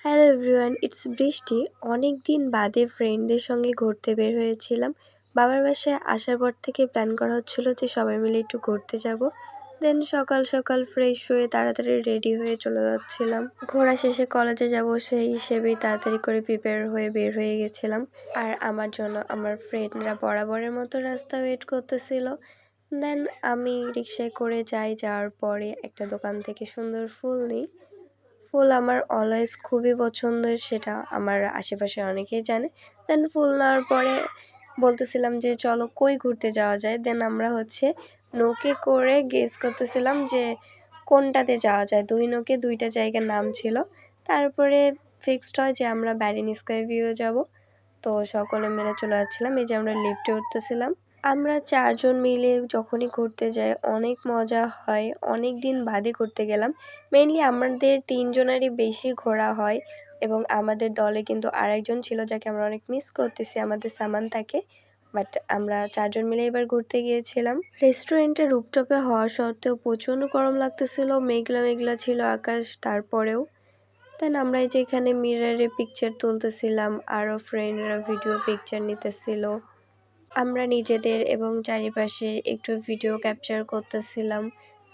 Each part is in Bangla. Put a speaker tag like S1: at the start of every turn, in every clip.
S1: হ্যালো এভরিওয়ান, ইটস বৃষ্টি। অনেক দিন বাদে ফ্রেন্ডদের সঙ্গে ঘুরতে বের হয়েছিলাম। বাবার বাসায় আসার পর থেকে প্ল্যান করা হচ্ছিল যে সবাই মিলে একটু ঘুরতে যাব। দেন সকাল সকাল ফ্রেশ হয়ে তাড়াতাড়ি রেডি হয়ে চলে যাচ্ছিলাম। ঘোরা শেষে কলেজে যাব সেই হিসেবেই তাড়াতাড়ি করে প্রিপেয়ার হয়ে বের হয়ে গেছিলাম। আর আমার জন্য আমার ফ্রেন্ডরা বরাবরের মতো রাস্তা ওয়েট করতেছিল। দেন আমি রিক্সায় করে যাওয়ার পরে একটা দোকান থেকে সুন্দর ফুল নিই। ফুল আমার অলওয়েজ খুবই পছন্দের, সেটা আমার আশেপাশে অনেকেই জানে। দেন ফুল নেওয়ার পরে বলতেছিলাম যে চলো কই ঘুরতে যাওয়া যায়। দেন আমরা নৌকে করে গেস করতেছিলাম যে কোনটাতে যাওয়া যায়। নৌকে দুইটা জায়গার নাম ছিল। তারপরে ফিক্সড হয় যে আমরা ব্যারিন স্কাই ভিউ যাব। তো সকলে মিলে চলে যাচ্ছিলাম। এই যে আমরা লিফটে উঠতেছিলাম। আমরা 4 জন মিলে যখনই ঘুরতে যাই অনেক মজা হয়। অনেক দিন বাদে ঘুরতে গেলাম। মেইনলি আমাদের 3 জনেরই বেশি ঘোরা হয় এবং আমাদের দলে কিন্তু আরেকজন ছিল যাকে আমরা অনেক মিস করতেছি, আমাদের সামান্থাকে। বাট আমরা 4 জন মিলে এবার ঘুরতে গিয়েছিলাম। রেস্টুরেন্টের রুফটপে হওয়া সত্ত্বেও প্রচণ্ড গরম লাগতেছিল, মেঘলা মেঘলা ছিল আকাশ। তারপরেও দেন আমরা এই যে এখানে মিররে পিকচার তুলতেছিলাম, আরও ফ্রেন্ডরা ভিডিও পিকচার নিতেছিল। আমরা নিজেদের এবং চারিপাশে একটু ভিডিও ক্যাপচার করতেছিলাম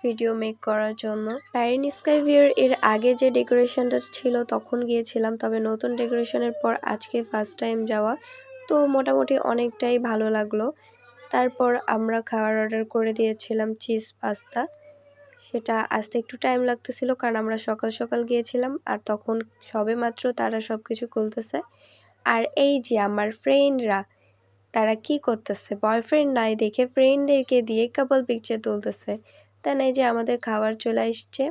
S1: ভিডিও মেক করার জন্য। ব্যারিন স্কাই ভিউর এর আগে যে ডেকোরেশনটা ছিল তখন গিয়েছিলাম, তবে নতুন ডেকোরেশনের পর আজকে ফার্স্ট টাইম যাওয়া। তো মোটামুটি অনেকটাই ভালো লাগলো। তারপর আমরা খাবার অর্ডার করে দিয়েছিলাম চিজ পাস্তা। সেটা আসতে একটু টাইম লাগতেছিল কারণ আমরা সকাল সকাল গিয়েছিলাম আর তখন সবেমাত্র তারা সব কিছু খুলতেছে। আর এই যে আমার ফ্রেন্ডরা, তারা কি করতেছে, বয়ফ্রেন্ড নাই দেখে ফ্রেন্ডদেরকে দিয়ে কাপল পিকচার তুলতেছে। তাই এই যে আমাদের খাবার চলে আসছে,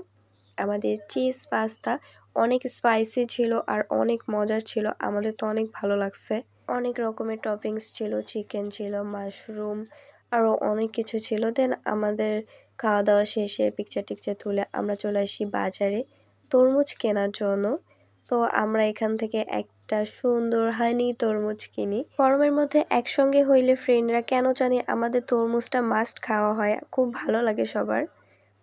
S1: আমাদের চিজ পাস্তা অনেক স্পাইসি ছিল আর অনেক মজার ছিল। আমাদের তো অনেক ভালো লাগছে। অনেক রকমের টপিংস ছিল, চিকেন ছিল, মাশরুম, আরও অনেক কিছু ছিল। দেন আমাদের খাওয়া দাওয়া শেষে পিকচার টিকচার তুলে আমরা চলে আসি বাজারে তরমুজ কেনার জন্য। তো আমরা এখান থেকে একটা সুন্দর হানি তরমুজ কিনি। গরমের মধ্যে একসঙ্গে হইলে ফ্রেন্ডরা কেন জানি আমাদের তরমুজটা মাস্ট খাওয়া হয়, খুব ভালো লাগে সবার।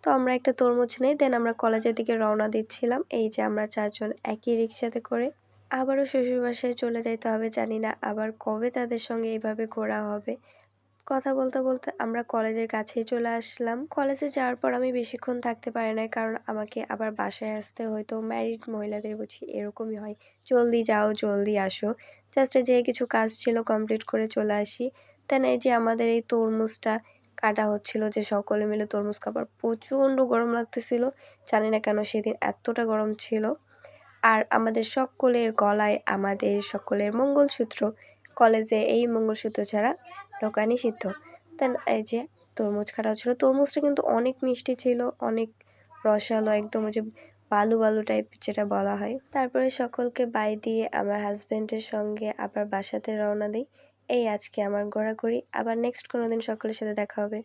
S1: তো আমরা একটা তরমুজ নেই, দেন আমরা কলেজের দিকে রওনা দিচ্ছিলাম। এই যে আমরা 4 জন একই রিক্সাতে করে। আবারও শ্বশুরবাসায় চলে যাইতে হবে, জানি না আবার কবে তাদের সঙ্গে এইভাবে ঘোরা হবে। কথা বলতে বলতে আমরা কলেজের কাছেই চলে আসলাম। কলেজে যাওয়ার পর আমি বেশিক্ষণ থাকতে পারি না, কারণ আমাকে আবার বাসায় আসতে হয়তো। ম্যারিড মহিলাদের বুঝি এরকমই হয়, জলদি যাও জলদি আসো। জাস্ট যে কিছু কাজ ছিল কমপ্লিট করে চলে আসি। দেন এই যে আমাদের এই তরমুজটা কাটা হচ্ছিল, যে সকলে মিলে তরমুজ খাবার। প্রচণ্ড গরম লাগতেছিল, জানি না কেন সেদিন এতটা গরম ছিল। আর আমাদের সকলের গলায় আমাদের সকলের মঙ্গলসূত্র। কলেজে এই মঙ্গলসূত্র ছাড়া ঢোকা নিষিদ্ধ। দেন এই যে তরমুজ কাটা হচ্ছিল। তরমুজটা কিন্তু অনেক মিষ্টি ছিল, অনেক রসালো, একদম ওই যে বালু বালু টাইপ যেটা বলা হয়। তারপরে সকলকে বাই দিয়ে আমার হাজব্যান্ডের সঙ্গে আবার বাসাতে রওনা দিই। এই আজকে আমার ঘোরাঘুরি। আবার নেক্সট কোনো দিন সকলের সাথে দেখা হবে।